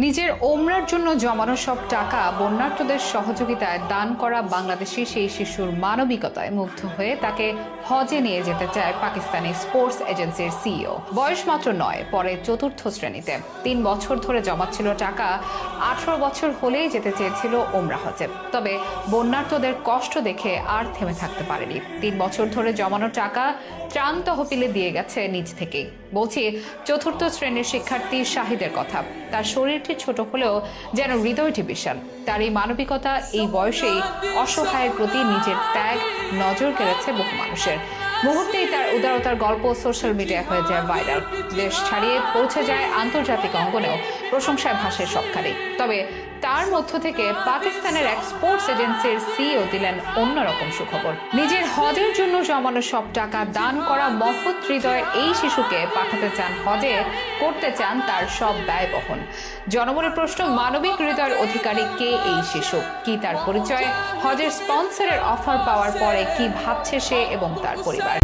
নিজের ওমরার জন্য জমানো সব টাকা বন্যার্তদের সহযোগিতায় দান করা বাংলাদেশি সেই শিশুর মানবিকতায় মুগ্ধ হয়ে তাকে হজে নিয়ে যেতে চায় পাকিস্তানি স্পোর্টস এজেন্সির সিইও। বয়স মাত্র 9, পরে চতুর্থ শ্রেণীতে। 3 বছর ধরে জমাচ্ছিল টাকা। 18 বছর হলেই যেতে চেয়েছিল ওমরা হজে, তবে বন্যার্তদের কষ্ট দেখে আর থেমে থাকতে পারেনি। 3 বছর ধরে জমানো টাকা ত্রাণ তহবিলে দিয়ে গেছে নিজ থেকেই। বলছি চতুর্থ শ্রেণীর শিক্ষার্থী শাহিদের কথা। তার শরীরটি ছোট হলেও যেন হৃদয়টি বিশাল। তার এই মানবিকতা এই বয়সেই অসহায়ের প্রতি নিজের ত্যাগ নজর কেড়েছে বহু মানুষের। মুহূর্তেই তার উদারতার গল্প সোশ্যাল মিডিয়ায় হয়ে যায় ভাইরাল। দেশ ছাড়িয়ে পৌঁছে যায় আন্তর্জাতিক অঙ্গনেও, প্রশংসায় ভাসে সবখানে। তবে তার মধ্য থেকে পাকিস্তানের এক স্পোর্টস এজেন্সির সিইও দিলেন অন্যরকম সুখবর। নিজের হজের জন্য জমানো সব টাকা দান করা মহৎ হৃদয়ের এই শিশুকে পাঠাতে চান হজে, করতে চান তার সব ব্যয় বহন। জনমনের প্রশ্ন, মানবিক হৃদয়ের অধিকারী কে এই শিশু, কি তার পরিচয়, হজের স্পন্সরের অফার পাওয়ার পরে কি ভাবছে সে এবং তার পরিবার।